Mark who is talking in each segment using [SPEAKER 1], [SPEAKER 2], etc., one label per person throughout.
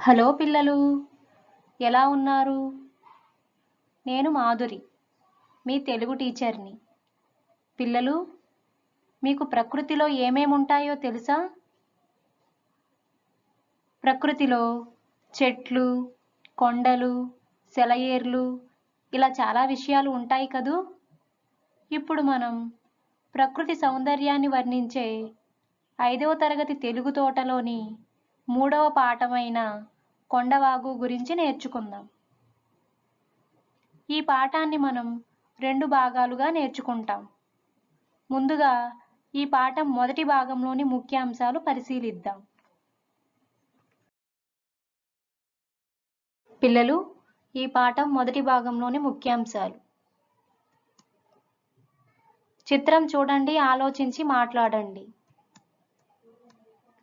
[SPEAKER 1] Hello పిల్లలు, ఎలా ఉన్నారు? నేను మాధురి, మీ తెలుగు టీచర్ని. పిల్లలు, మీకు ప్రకృతిలో ఏమేమి ఉంటాయో తెలుసా? ప్రకృతిలో చెట్లు, కొండలు, సెలయేర్లు ఇలా చాలా విషయాలు ఉంటాయి కదూ. ఇప్పుడు మనం ప్రకృతి సౌందర్యాన్ని వర్ణించే 5వ తరగతి తెలుగు తోటలోని 3వ పాఠమైన కొండవాగు గురించి నేర్చుకుందాం. ఈ పాఠాన్ని మనం 2 భాగాలుగా నేర్చుకుంటాం. ముందుగా ఈ పాఠం మొదటి భాగంలోని ముఖ్యాంశాలు పరిశీలిద్దాం. పిల్లలు, ఈ పాఠం మొదటి భాగంలోని ముఖ్యాంశాలు. చిత్రం చూడండి, ఆలోచించి మాట్లాడండి.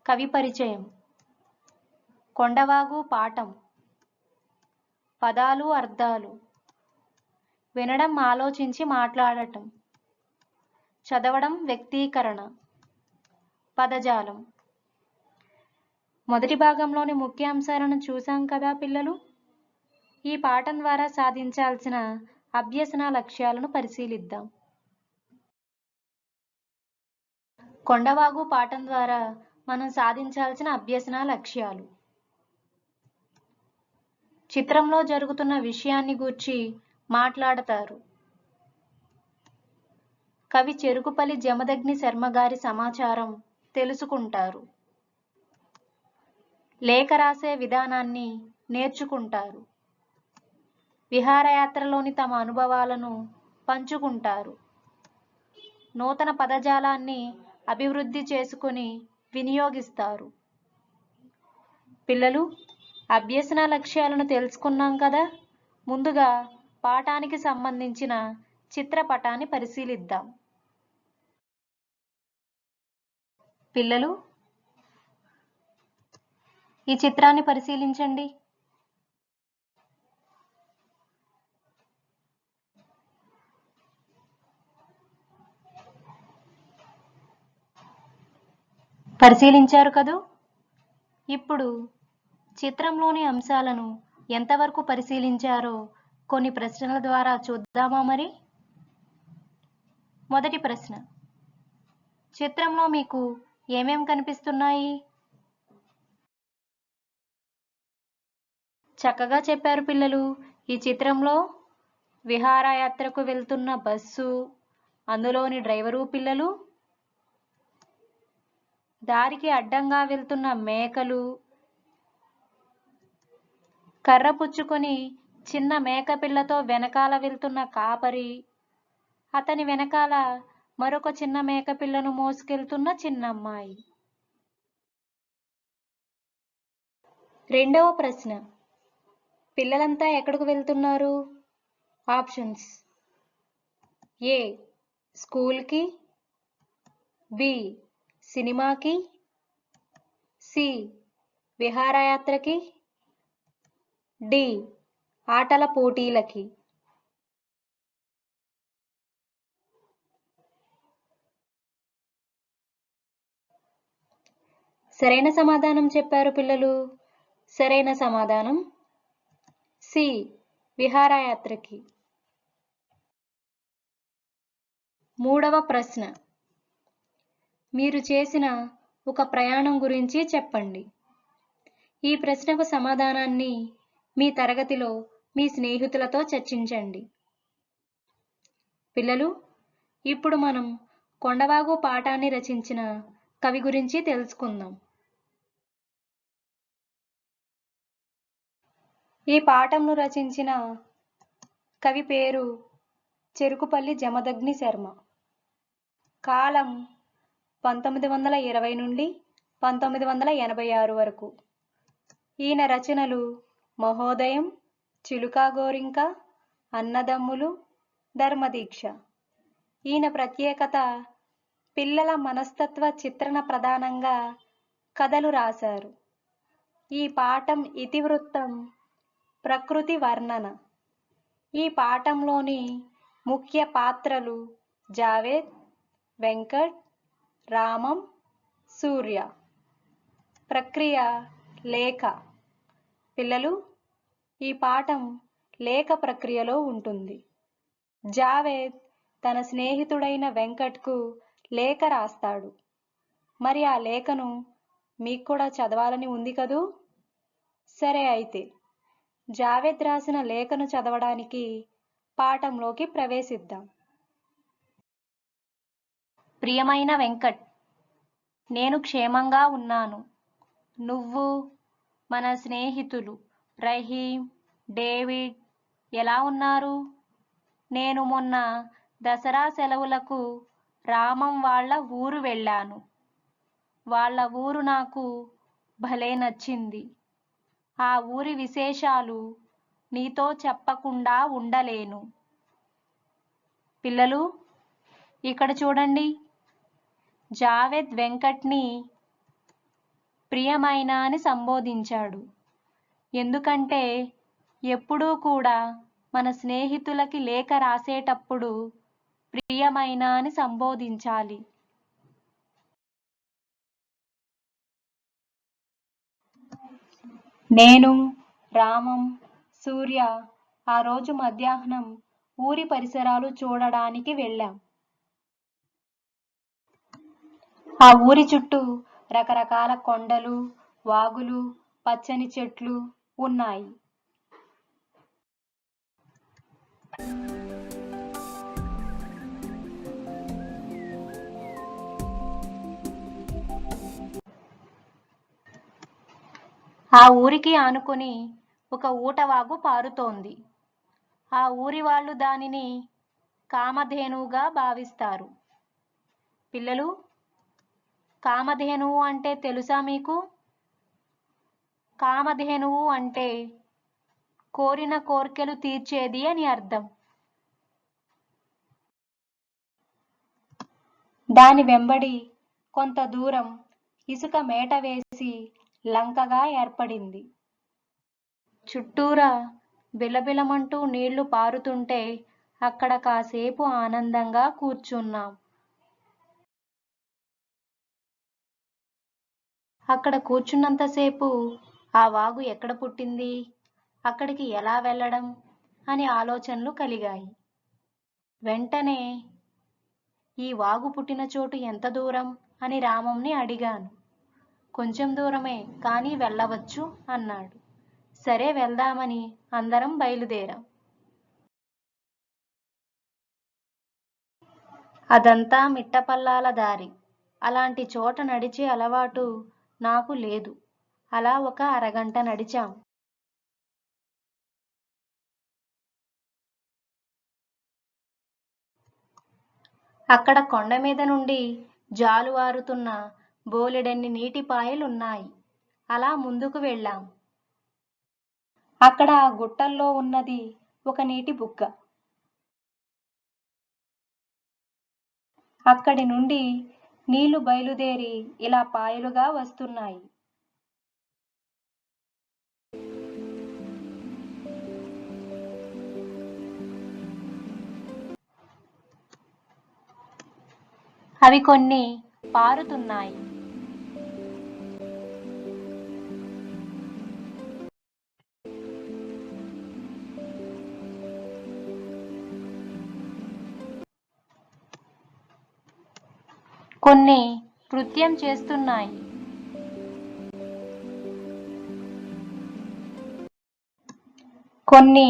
[SPEAKER 1] కవి పరిచయం, కొండవాగు పాఠం, పదాలు అర్థాలు, వినడం ఆలోచించి మాట్లాడటం, చదవడం వ్యక్తీకరణ, పదజాలం. మొదటి భాగంలోని ముఖ్యాంశాలను చూసాం కదా పిల్లలు. ఈ పాఠం ద్వారా సాధించాల్సిన అభ్యసన లక్ష్యాలను పరిశీలిద్దాం. కొండవాగు పాఠం ద్వారా మనం సాధించాల్సిన అభ్యసన లక్ష్యాలు. చిత్రంలో జరుగుతున్న విషయాన్ని గూర్చి మాట్లాడతారు. కవి చెరుకుపల్లి జమదగ్ని శర్మ గారి సమాచారం తెలుసుకుంటారు. లేఖ రాసే విధానాన్ని నేర్చుకుంటారు. విహారయాత్రలోని తమ అనుభవాలను పంచుకుంటారు. నూతన పదజాలాన్ని అభివృద్ధి చేసుకుని వినియోగిస్తారు. పిల్లలు, అభ్యసన లక్ష్యాలను తెలుసుకున్నాం కదా. ముందుగా పాఠానికి సంబంధించిన చిత్రపటాన్ని పరిశీలిద్దాం. పిల్లలు, ఈ చిత్రాన్ని పరిశీలించండి. పరిశీలించారు కదూ. ఇప్పుడు చిత్రంలోని అంశాలను ఎంతవరకు పరిశీలించారో కొన్ని ప్రశ్నల ద్వారా చూద్దామా మరి. మొదటి ప్రశ్న, చిత్రంలో మీకు ఏమేం కనిపిస్తున్నాయి? చక్కగా చెప్పారు పిల్లలు. ఈ చిత్రంలో విహారయాత్రకు వెళ్తున్న బస్సు, అందులోని డ్రైవరు పిల్లలు, దారికి అడ్డంగా వెళ్తున్న మేకలు, కర్ర పుచ్చుకొని చిన్న మేక పిల్లతో వెనకాల వెళ్తున్న కాపరి, అతని వెనకాల మరొక చిన్న మేక పిల్లను మోసుకెళ్తున్న చిన్నమ్మాయి. రెండవ ప్రశ్న, పిల్లలంతా ఎక్కడికి వెళ్తున్నారు? ఆప్షన్స్: ఏ స్కూల్కి, బి సినిమాకి, సి విహారయాత్రకి, డి ఆటల పోటీలకి. సరైన సమాధానం చెప్పారు పిల్లలు. సరైన సమాధానం సి విహారయాత్రకి. మూడవ ప్రశ్న, మీరు చేసిన ఒక ప్రయాణం గురించి చెప్పండి. ఈ ప్రశ్నకు సమాధానాన్ని మీ తరగతిలో మీ స్నేహితులతో చర్చించండి. పిల్లలు, ఇప్పుడు మనం కొండవాగు పాఠాన్ని రచించిన కవి గురించి తెలుసుకుందాం. ఈ పాఠంను రచించిన కవి పేరు చెరుకుపల్లి జమదగ్ని శర్మ. కాలం 1920 నుండి 1986 వరకు. ఈయన రచనలు మహోదయం, చిలుకా గోరింక, అన్నదమ్ములు, ధర్మదీక్ష. ఈయన ప్రత్యేకత పిల్లల మనస్తత్వ చిత్రణ ప్రధానంగా కథలు రాశారు. ఈ పాఠం ఇతివృత్తం ప్రకృతి వర్ణన. ఈ పాఠంలోని ముఖ్య పాత్రలు జావేద్, వెంకట్, రామం, సూర్య. ప్రక్రియ లేఖ. పిల్లలు, ఈ పాఠం లేఖ ప్రక్రియలో ఉంటుంది. జావేద్ తన స్నేహితుడైన వెంకట్కు లేఖ రాస్తాడు. మరి ఆ లేఖను మీకు కూడా చదవాలని ఉంది కదూ? సరే అయితే జావేద్ రాసిన లేఖను చదవడానికి పాఠంలోకి ప్రవేశిద్దాం. ప్రియమైన వెంకట్, నేను క్షేమంగా ఉన్నాను. నువ్వు, మన స్నేహితులు రహీం, డేవిడ్ ఎలా ఉన్నారు? నేను మొన్న దసరా సెలవులకు రామం వాళ్ళ ఊరు వెళ్ళాను. వాళ్ళ ఊరు నాకు భలే నచ్చింది. ఆ ఊరి విశేషాలు నీతో చెప్పకుండా ఉండలేను. పిల్లలు, ఇక్కడ చూడండి. జావేద్ వెంకట్ని ప్రియమైన అని సంబోధించాడు. ఎందుకంటే ఎప్పుడూ కూడా మన స్నేహితులకి లేఖ రాసేటప్పుడు ప్రియమైన అని సంబోధించాలి. నేను, రామం, సూర్య ఆ రోజు మధ్యాహ్నం ఊరి పరిసరాలు చూడడానికి వెళ్ళాం. ఆ ఊరి చుట్టూ రకరకాల కొండలు, వాగులు, పచ్చని చెట్లు ఉన్నాయి. ఆ ఊరికి ఆనుకొని ఒక ఊటవాగు పారుతోంది. ఆ ఊరి వాళ్ళు దానిని కామధేనువుగా భావిస్తారు. పిల్లలు, కామధేనువు అంటే తెలుసా మీకు? కామధేనువు అంటే కోరిన కోర్కెలు తీర్చేది అని అర్థం. దాని వెంబడి కొంత దూరం ఇసుక మేట వేసి లంకగా ఏర్పడింది. చుట్టూరా బిలబిలమంటూ నీళ్లు పారుతుంటే అక్కడ కాసేపు ఆనందంగా కూర్చున్నాం. అక్కడ కూర్చున్నంతసేపు ఆ వాగు ఎక్కడ పుట్టింది, అక్కడికి ఎలా వెళ్ళడం అని ఆలోచనలు కలిగాయి. వెంటనే ఈ వాగు పుట్టిన చోటు ఎంత దూరం అని రామంని అడిగాను. కొంచెం దూరమే, కానీ వెళ్ళవచ్చు అన్నాడు. సరే వెళ్దామని అందరం బయలుదేరాం. అదంతా మిట్టపల్లాల దారి. అలాంటి చోట నడిచే అలవాటు నాకు లేదు. అలా ఒక అరగంట నడిచాం. అక్కడ కొండ మీద నుండి జాలువారుతున్న బోలెడన్ని నీటి పాయలున్నాయి. అలా ముందుకు వెళ్ళాం. అక్కడ ఆ గుట్టల్లో ఉన్నది ఒక నీటి బుగ్గ. అక్కడి నుండి నీళ్లు బయలుదేరి ఇలా పాయలుగా వస్తున్నాయి. అవి కొన్ని పారుతున్నాయి. కొన్ని నృత్యం చేస్తున్నాయి. కొన్ని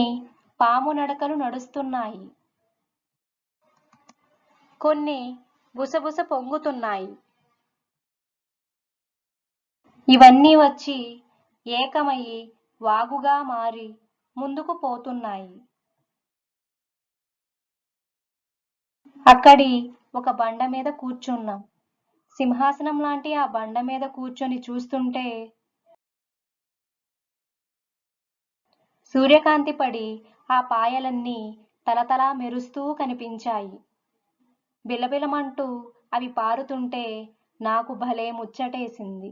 [SPEAKER 1] పాము నడకలు నడుస్తున్నాయి. కొన్ని బుసబుస పొంగుతున్నాయి. ఇవన్నీ వచ్చి ఏకమయ్యి వాగుగా మారి ముందుకు పోతున్నాయి. అక్కడి ఒక బండ మీద కూర్చున్నాం. సింహాసనం లాంటి ఆ బండ మీద కూర్చొని చూస్తుంటే సూర్యకాంతి పడి ఆ పాయలన్నీ తలతలా మెరుస్తూ కనిపించాయి. బిలబిలమంటూ అవి పారుతుంటే నాకు భలే ముచ్చటేసింది.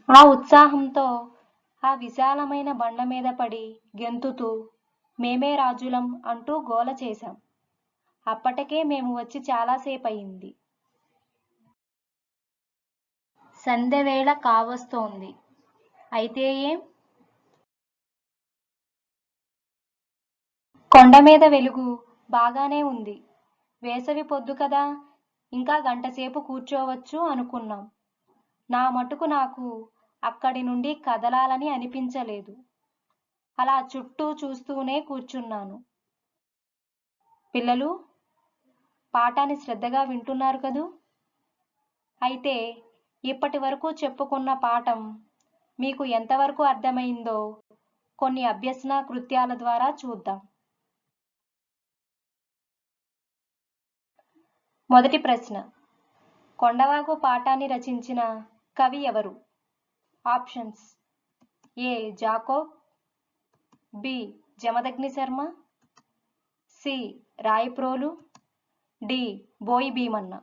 [SPEAKER 1] ఆ ఉత్సాహంతో ఆ విశాలమైన బండ మీద పడి గెంతుతూ మేమే రాజులం అంటూ గోల చేశాం. అప్పటికే మేము వచ్చి చాలాసేపయింది. సంధ్యవేళ కావస్తోంది. అయితే ఏం? కొండ మీద వెలుగు బాగానే ఉంది. వేసవి పొద్దు కదా, ఇంకా గంటసేపు కూర్చోవచ్చు అనుకున్నాం. నా మటుకు నాకు అక్కడి నుండి కదలాలని అనిపించలేదు. అలా చుట్టూ చూస్తూనే కూర్చున్నాను. పిల్లలు, పాఠాన్ని శ్రద్ధగా వింటున్నారు కదూ? అయితే ఇప్పటి వరకు చెప్పుకున్న పాఠం మీకు ఎంతవరకు అర్థమైందో కొన్ని అభ్యసన కృత్యాల ద్వారా చూద్దాం. మొదటి ప్రశ్న, కొండవాగు పాఠాన్ని రచించిన కవి ఎవరు? Options: A. Jacob, B. Jamadagni Sharma, C. Rayaprolu, D. Boyi Bhimanna.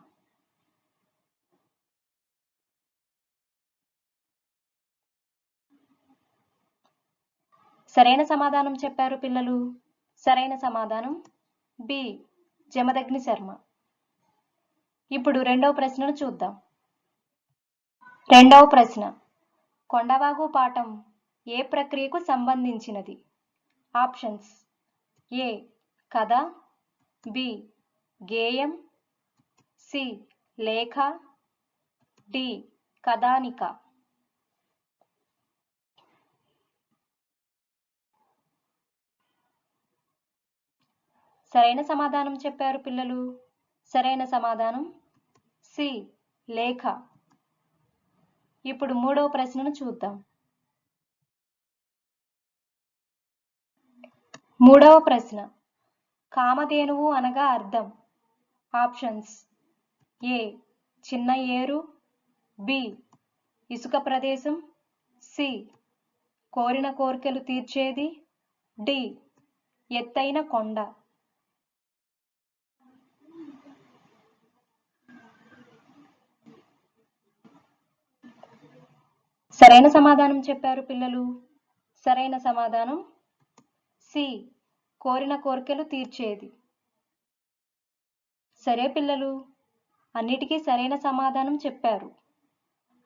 [SPEAKER 1] సరైన సమాధానం చెప్పారు పిల్లలు. సరైన సమాధానం బి. జమదగ్ని శర్మ. ఇప్పుడు రెండవ ప్రశ్నను చూద్దాం. రెండవ ప్రశ్న, కొండవాగు పాఠం ఏ ప్రక్రియకు సంబంధించినది? ఆప్షన్స్: ఏ. కథ, బి. గేయం, సి. లేఖ, డి. కథానిక. సరైన సమాధానం చెప్పారు పిల్లలు. సరైన సమాధానం సి. లేఖ. ఇప్పుడు మూడవ ప్రశ్నను చూద్దాం. మూడవ ప్రశ్న, కామధేనువు అనగా అర్థం. ఆప్షన్స్: ఏ. చిన్న ఏరు, బి. ఇసుక ప్రదేశం, సి. కోరిన కోర్కెలు తీర్చేది, డి. ఎత్తైన కొండ. సరైన సమాధానం చెప్పారు పిల్లలు. సరైన సమాధానం సి. కోరిన కోర్కెలు తీర్చేది. సరే పిల్లలు, అన్నిటికీ సరైన సమాధానం చెప్పారు.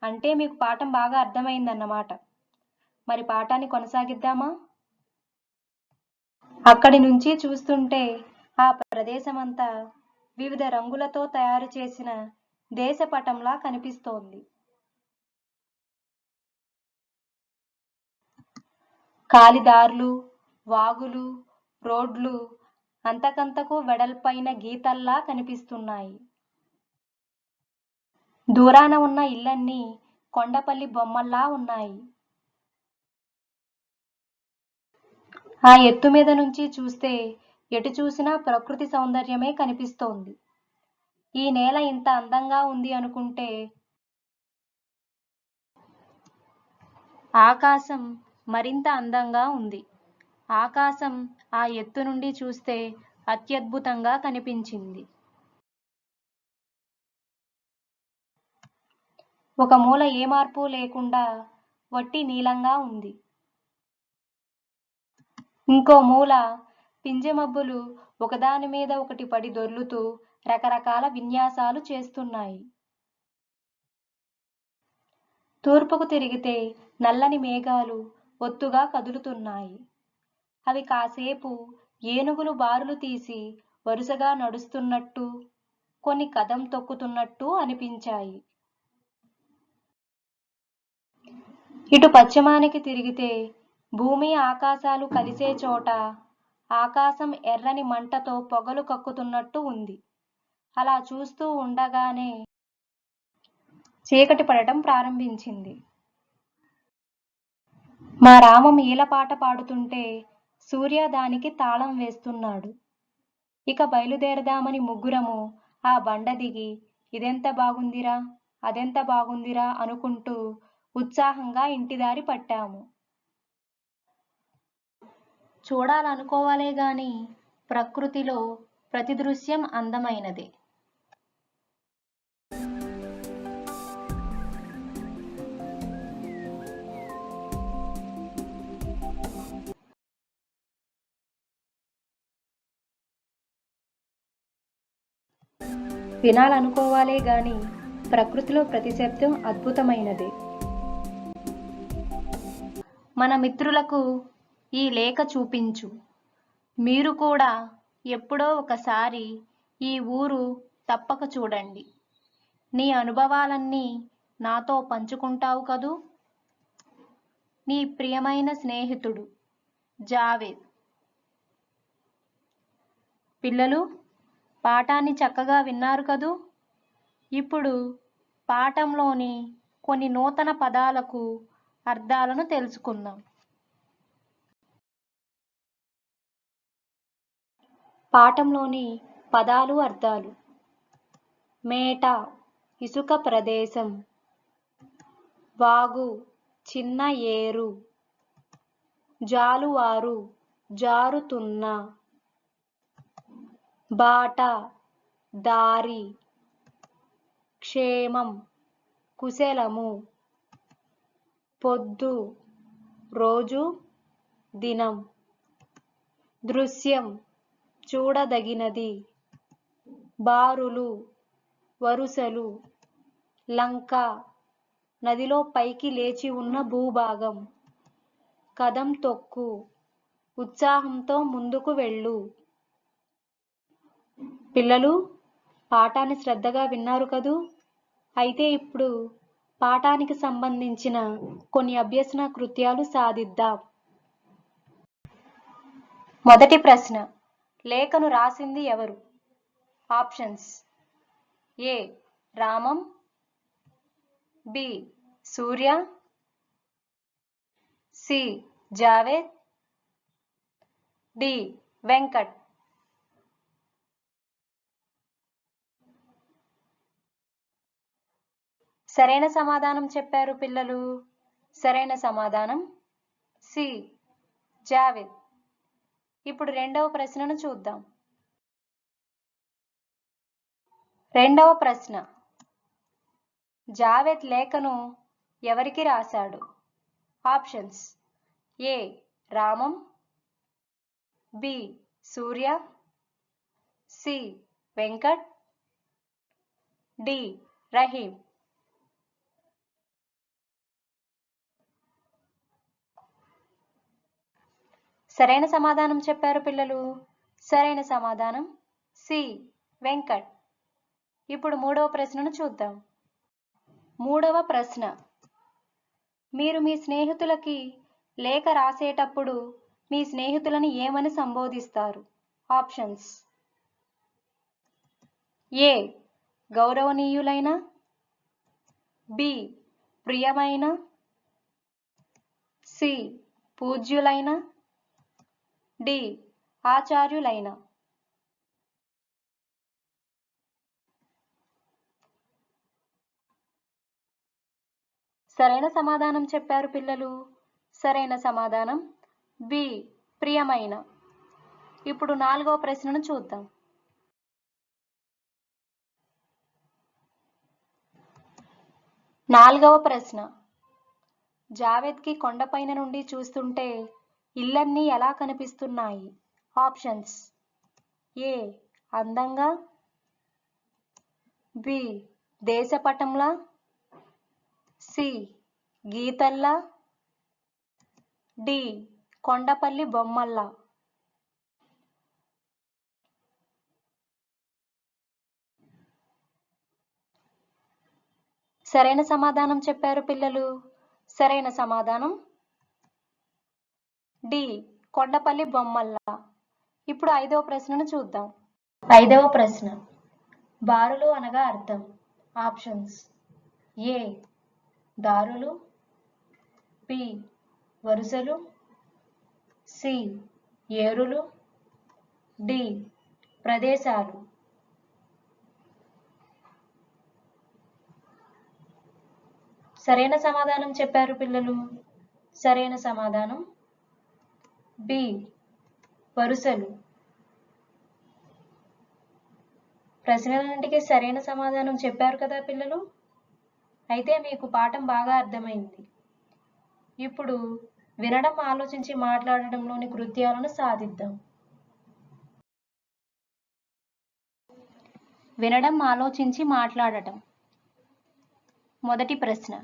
[SPEAKER 1] అంటే మీకు పాఠం బాగా అర్థమైందన్నమాట. మరి పాఠాన్ని కొనసాగిద్దామా? అక్కడి నుంచి చూస్తుంటే ఆ ప్రదేశమంతా వివిధ రంగులతో తయారు చేసిన దేశపటంలా కనిపిస్తోంది. కాలిదార్లు, వాగులు, రోడ్లు అంతకంతకు వెడల్పైన గీతల్లా కనిపిస్తున్నాయి. దూరాన ఉన్న ఇళ్ళన్నీ కొండపల్లి బొమ్మల్లా ఉన్నాయి. ఆ ఎత్తు మీద నుంచి చూస్తే ఎటు చూసినా ప్రకృతి సౌందర్యమే కనిపిస్తోంది. ఈ నేల ఇంత అందంగా ఉంది అనుకుంటే ఆకాశం మరింత అందంగా ఉంది. ఆకాశం ఆ ఎత్తు నుండి చూస్తే అత్యద్భుతంగా కనిపించింది. ఒక మూల ఏ మార్పు లేకుండా వట్టి నీలంగా ఉంది. ఇంకో మూల పింజమబ్బులు ఒకదాని మీద ఒకటి పడి దొర్లుతూ రకరకాల విన్యాసాలు చేస్తున్నాయి. తూర్పుకు తిరిగితే నల్లని మేఘాలు ఒత్తుగా కదులుతున్నాయి. అవి కాసేపు ఏనుగులు బారులు తీసి వరుసగా నడుస్తున్నట్టు, కొన్ని కదం తొక్కుతున్నట్టు అనిపించాయి. ఇటు పశ్చిమానికి తిరిగితే భూమి ఆకాశాలు కలిసే చోట ఆకాశం ఎర్రని మంటతో పొగలు కక్కుతున్నట్టు ఉంది. అలా చూస్తూ ఉండగానే చీకటి పడటం ప్రారంభించింది. మా రామం ఈలపాట పాడుతుంటే సూర్య దానికి తాళం వేస్తున్నాడు. ఇక బయలుదేరదామని ముగ్గురము ఆ బండ దిగి ఇదెంత బాగుందిరా, అదెంత బాగుందిరా అనుకుంటూ ఉత్సాహంగా ఇంటిదారి పట్టాము. చూడాలనుకోవాలే గాని ప్రకృతిలో ప్రతి దృశ్యం అందమైనదే. వినాలనుకోవాలే గాని ప్రకృతిలో ప్రతి శబ్దం అద్భుతమైనదే. మన మిత్రులకు ఈ లేఖ చూపించు. మీరు కూడా ఎప్పుడో ఒకసారి ఈ ఊరు తప్పక చూడండి. నీ అనుభవాలన్నీ నాతో పంచుకుంటావు కదూ? నీ ప్రియమైన స్నేహితుడు జావేద్. పిల్లలు, పాఠాన్ని చక్కగా విన్నారు కదూ? ఇప్పుడు పాఠంలోని కొన్ని నూతన పదాలకు అర్థాలను తెలుసుకుందాం. పాఠంలోని పదాలు అర్థాలు: మేట, ఇసుక ప్రదేశం. వాగు, చిన్న ఏరు. జాలువారు, జారుతున్న. బాట, దారి. క్షేమం, కుశలము. పొద్దు, రోజు, దినం. దృశ్యం, చూడదగినది. బారులు, వరుసలు. లంక, నదిలో పైకి లేచి ఉన్న భూభాగం. కదం తొక్కు, ఉత్సాహంతో ముందుకు వెళ్ళు. పిల్లలు, పాఠాన్ని శ్రద్ధగా విన్నారు కదూ? అయితే ఇప్పుడు పాఠానికి సంబంధించిన కొన్ని అభ్యసన కృత్యాలు సాధిద్దాం. మొదటి ప్రశ్న: లేఖను రాసింది ఎవరు? ఆప్షన్స్: ఏ రామం, బి సూర్య, సి జావేద్, డి వెంకట్. సరైన సమాధానం చెప్పారు పిల్లలు. సరైన సమాధానం సి జావేద్. ఇప్పుడు రెండవ ప్రశ్నను చూద్దాం. రెండవ ప్రశ్న: జావేద్ లేఖను ఎవరికి రాశాడు? ఆప్షన్స్: ఏ రామం, బి సూర్య, సి వెంకట్, డి రహీం. సరైన సమాధానం చెప్పారు పిల్లలు. సరైన సమాధానం సి వెంకట్. ఇప్పుడు మూడవ ప్రశ్నను చూద్దాం. మూడవ ప్రశ్న: మీరు మీ స్నేహితులకి లేఖ రాసేటప్పుడు మీ స్నేహితులను ఏమని సంబోధిస్తారు? ఆప్షన్స్: ఏ గౌరవనీయులైన, బి ప్రియమైన, సి పూజ్యులైన, డి ఆచార్యులైన. సరైన సమాధానం చెప్పారు పిల్లలు. సరైన సమాధానం బి ప్రియమైన. ఇప్పుడు నాలుగవ ప్రశ్నను చూద్దాం. నాలుగవ ప్రశ్న: జావేద్కి కొండపైన నుండి చూస్తుంటే ఇళ్ళన్నీ ఎలా కనిపిస్తున్నాయి? ఆప్షన్స్: ఏ అందంగా, బి దేశపటంలా, సి గీతల్లా, డి కొండపల్లి బొమ్మల్లా. సరైన సమాధానం చెప్పారు పిల్లలు. సరైన సమాధానం డి కొండపల్లి బొమ్మల్లా. ఇప్పుడు ఐదవ ప్రశ్నను చూద్దాం. ఐదవ ప్రశ్న: బారులు అనగా అర్థం. ఆప్షన్స్: ఏ దారులు, బి వరుసలు, సి ఏరులు, డి ప్రదేశాలు. సరైన సమాధానం చెప్పారు పిల్లలు. సరైన సమాధానం బి వరుసలు. ప్రశ్నలన్నింటికీ సరైన సమాధానం చెప్పారు కదా పిల్లలు. అయితే మీకు పాఠం బాగా అర్థమైంది. ఇప్పుడు వినడం, ఆలోచించి మాట్లాడడంలోని కృత్యాలను సాధిద్దాం. వినడం, ఆలోచించి మాట్లాడటం. మొదటి ప్రశ్న: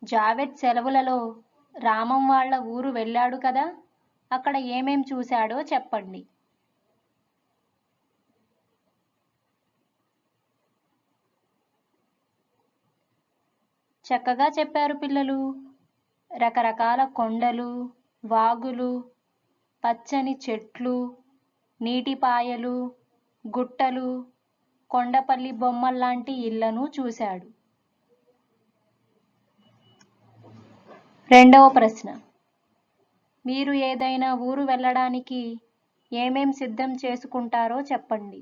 [SPEAKER 1] జావేద్ సెలవులలో రామం వాళ్ళ ఊరు వెళ్ళాడు కదా, అక్కడ ఏమేం చూశాడో చెప్పండి. చక్కగా చెప్పారు పిల్లలు. రకరకాల కొండలు, వాగులు, పచ్చని చెట్లు, నీటిపాయలు, గుట్టలు, కొండపల్లి బొమ్మల్లాంటి ఇళ్లను చూశాడు. రెండవ ప్రశ్న, మీరు ఏదైనా ఊరు వెళ్ళడానికి ఏమేం సిద్ధం చేసుకుంటారో చెప్పండి.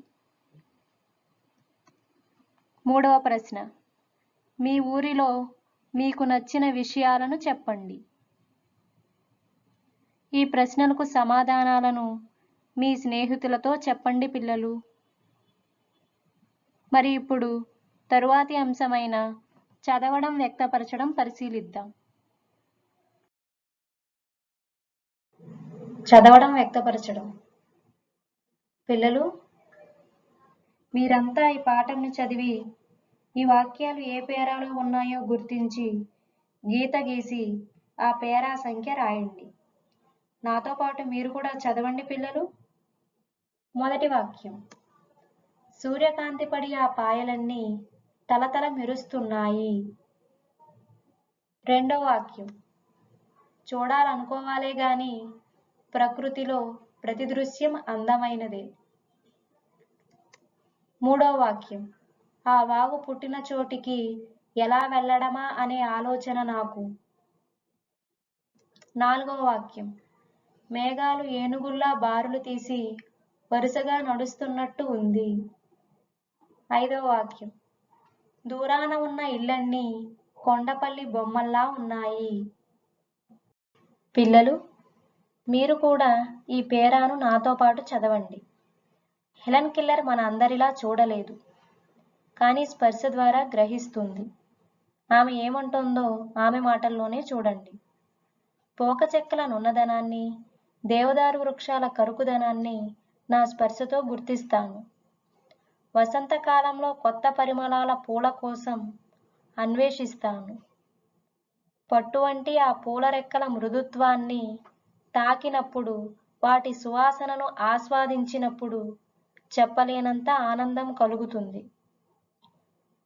[SPEAKER 1] మూడవ ప్రశ్న, మీ ఊరిలో మీకు నచ్చిన విషయాలను చెప్పండి. ఈ ప్రశ్నలకు సమాధానాలను మీ స్నేహితులతో చెప్పండి పిల్లలు. మరి ఇప్పుడు తరువాతి అంశమైన చదవడం వ్యక్తపరచడం పరిశీలిద్దాం. చదవడం వ్యక్తపరచడం. పిల్లలు, మీరంతా ఈ పాఠంను చదివి ఈ వాక్యాలు ఏ పేరాలో ఉన్నాయో గుర్తించి గీత గీసి ఆ పేరా సంఖ్య రాయండి. నాతో పాటు మీరు కూడా చదవండి పిల్లలు. మొదటి వాక్యం, సూర్యకాంతి పడి ఆ పాయలన్నీ తలతల మెరుస్తున్నాయి. రెండో వాక్యం, చూడాలనుకోవాలే గాని ప్రకృతిలో ప్రతి దృశ్యం అందమైనదే. మూడో వాక్యం, ఆ వాగు పుట్టిన చోటికి ఎలా వెళ్ళడమా అనే ఆలోచన నాకు. నాలుగో వాక్యం, మేఘాలు ఏనుగుల్లా బారులు తీసి వరుసగా నడుస్తున్నట్టు ఉంది. ఐదో వాక్యం, దూరాన ఉన్న ఇళ్ళన్నీ కొండపల్లి బొమ్మల్లా ఉన్నాయి. పిల్లలు, మీరు కూడా ఈ పేరాను నాతో పాటు చదవండి. హెలెన్ కెల్లర్ మన అందరిలా చూడలేదు, కానీ స్పర్శ ద్వారా గ్రహిస్తుంది. ఆమె ఏమంటుందో ఆమె మాటల్లోనే చూడండి. పోక చెక్కల నున్నదనాన్ని, దేవదారు వృక్షాల కరుకుదనాన్ని నా స్పర్శతో గుర్తిస్తాను. వసంతకాలంలో కొత్త పరిమళాల పూల కోసం అన్వేషిస్తాను. పట్టు వంటి ఆ పూల రెక్కల మృదుత్వాన్ని తాకినప్పుడు, వాటి సువాసనను ఆస్వాదించినప్పుడు చెప్పలేనంత ఆనందం కలుగుతుంది.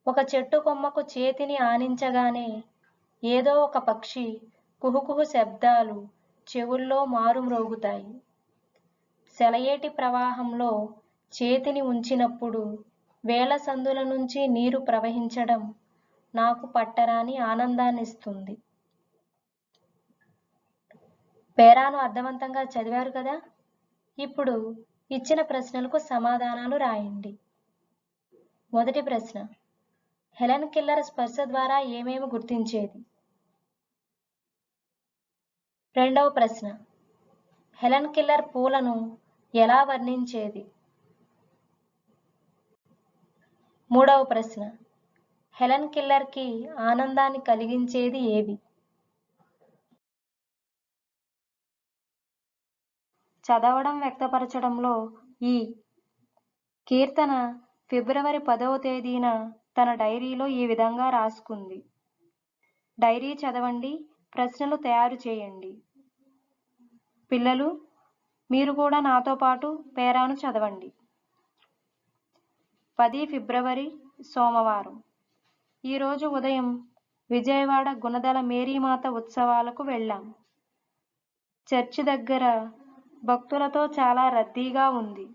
[SPEAKER 1] ఒక చెట్టు కొమ్మకు చేతిని ఆనించగానే ఏదో ఒక పక్షి కుహుకుహు శబ్దాలు చెవుల్లో మారుమ్రోగుతాయి. సెలయేటి ప్రవాహంలో చేతిని ఉంచినప్పుడు వేల సందుల నుంచి నీరు ప్రవహించడం నాకు పట్టరాని ఆనందాన్నిస్తుంది. పేరాను అర్థవంతంగా చదివారు కదా. ఇప్పుడు ఇచ్చిన ప్రశ్నలకు సమాధానాలు రాయండి. మొదటి ప్రశ్న, హెలెన్ కెల్లర్ స్పర్శ ద్వారా ఏమేమి గుర్తించేది? రెండవ ప్రశ్న, హెలెన్ కెల్లర్ పూలను ఎలా వర్ణించేది? మూడవ ప్రశ్న, హెలెన్ కెల్లర్కి ఆనందాన్ని కలిగించేది ఏవి? చదవడం వ్యక్తపరచడంలో ఈ కీర్తన ఫిబ్రవరి 10వ తేదీన తన డైరీలో ఈ విధంగా రాసుకుంది. డైరీ చదవండి, ప్రశ్నలు తయారు చేయండి. పిల్లలు, మీరు కూడా నాతో పాటు పేరాను చదవండి. 10 ఫిబ్రవరి సోమవారం. ఈరోజు ఉదయం విజయవాడ గుణదల మేరీమాత ఉత్సవాలకు వెళ్ళాం. చర్చి దగ్గర భక్తులతో చాలా రద్దీగా ఉంది.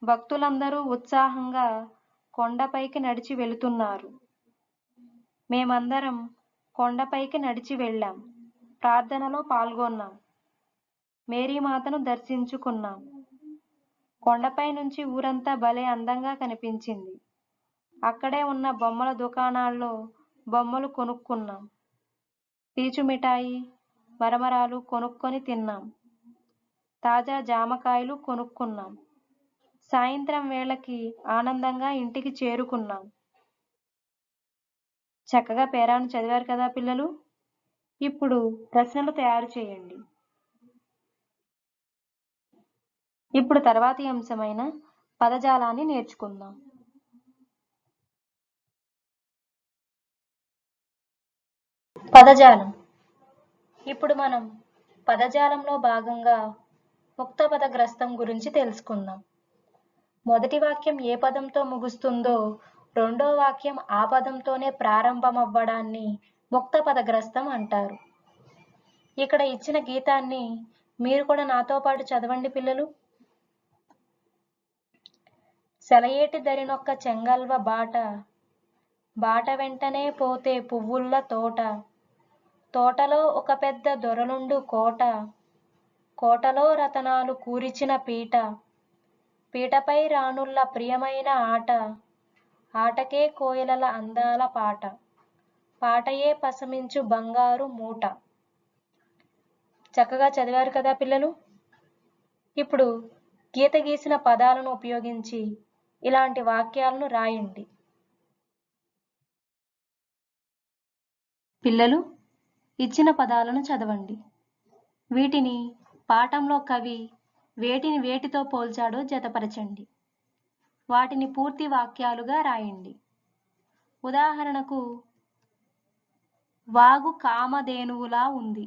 [SPEAKER 1] భక్తులందరూ ఉత్సాహంగా కొండపైకి నడిచి వెళుతున్నారు. మేమందరం కొండపైకి నడిచి వెళ్ళాం. ప్రార్థనలో పాల్గొన్నాం. మేరీమాతను దర్శించుకున్నాం. కొండపై నుంచి ఊరంతా భలే అందంగా కనిపించింది. అక్కడే ఉన్న బొమ్మల దుకాణాల్లో బొమ్మలు కొనుక్కున్నాం. పీచు మిఠాయి, మరమరాలు కొనుక్కొని తిన్నాం. తాజా జామకాయలు కొనుక్కున్నాం. సాయంత్రం వేళకి ఆనందంగా ఇంటికి చేరుకున్నాం. చక్కగా పేరాను చదివారు కదా పిల్లలు. ఇప్పుడు ప్రశ్నలు తయారు చేయండి. ఇప్పుడు తర్వాతి అంశమైన పదజాలాన్ని నేర్చుకుందాం. పదజాలం. ఇప్పుడు మనం పదజాలంలో భాగంగా ముక్తపద గ్రస్తం గురించి తెలుసుకుందాం. మొదటి వాక్యం ఏ పదంతో ముగుస్తుందో రెండో వాక్యం ఆ పదంతోనే ప్రారంభమవ్వడాన్ని ముక్తపదగ్రస్తం అంటారు. ఇక్కడ ఇచ్చిన గీతాన్ని మీరు కూడా నాతో పాటు చదవండి పిల్లలు. సెలయేటి దరినొక్క చెంగల్వ బాట, బాట వెంటనే పోతే పువ్వుల్ల తోట, తోటలో ఒక పెద్ద దొరలుండు కోట, కోటలో రతనాలు కూరిచిన పీట, పీటపై రాణుల్ల ప్రియమైన ఆట, ఆటకే కోయలల అందాల పాట, పాటయే పసమించు బంగారు మూట. చక్కగా చదివారు కదా పిల్లలు. ఇప్పుడు గీత గీసిన పదాలను ఉపయోగించి ఇలాంటి వాక్యాలను రాయండి. పిల్లలు ఇచ్చిన పదాలను చదవండి. వీటిని పాఠంలో కవి వేటిని వేటితో పోల్చాడో జతపరచండి. వాటిని పూర్తి వాక్యాలుగా రాయండి. ఉదాహరణకు, వాగు కామధేనువులా ఉంది.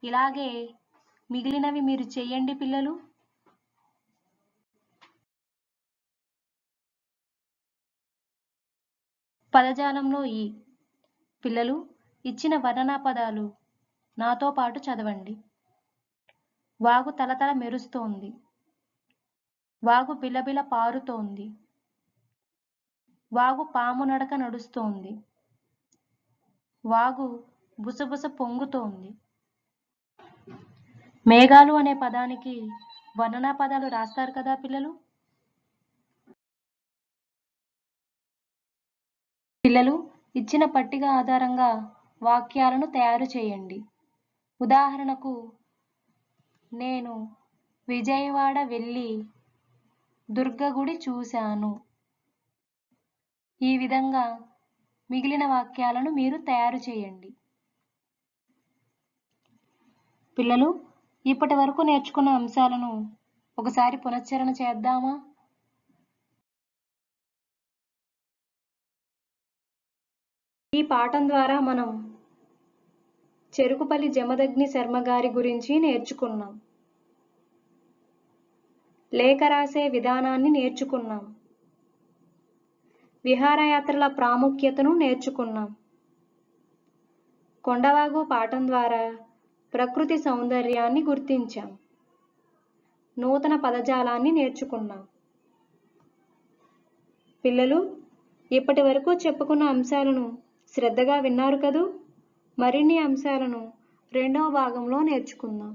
[SPEAKER 1] ఇలాగే మిగిలినవి మీరు చెయ్యండి పిల్లలు. పదజాలంలో ఈ పిల్లలు ఇచ్చిన వర్ణనా పదాలు నాతో పాటు చదవండి. వాగు తలతల మెరుస్తోంది, వాగు బిలబిల పారుతోంది, వాగు పాము నడక నడుస్తోంది, వాగు బుసబుస పొంగుతోంది. మేఘాలు అనే పదానికి వర్ణనా పదాలు రాస్తారు కదా పిల్లలు. పిల్లలు ఇచ్చిన పట్టిక ఆధారంగా వాక్యాలను తయారు చేయండి. ఉదాహరణకు, నేను విజయవాడ వెళ్ళి దుర్గ గుడి చూశాను. ఈ విధంగా మిగిలిన వాక్యాలను మీరు తయారు చేయండి. పిల్లలు ఇప్పటి వరకు నేర్చుకున్న అంశాలను ఒకసారి పునశ్చరణ చేద్దామా? ఈ పాఠం ద్వారా మనం చెరుకుపల్లి జమదగ్ని శర్మ గారి గురించి నేర్చుకున్నాం. లేఖ రాసే విధానాన్ని నేర్చుకున్నాం. విహారయాత్రల ప్రాముఖ్యతను నేర్చుకున్నాం. కొండవాగు పాఠం ద్వారా ప్రకృతి సౌందర్యాన్ని గుర్తించాం. నూతన పదజాలాన్ని నేర్చుకున్నాం. పిల్లలు ఇప్పటి వరకు చెప్పుకున్న అంశాలను శ్రద్ధగా విన్నారు కదూ. మరిన్ని అంశాలను రెండవ భాగంలో నేర్చుకుందాం.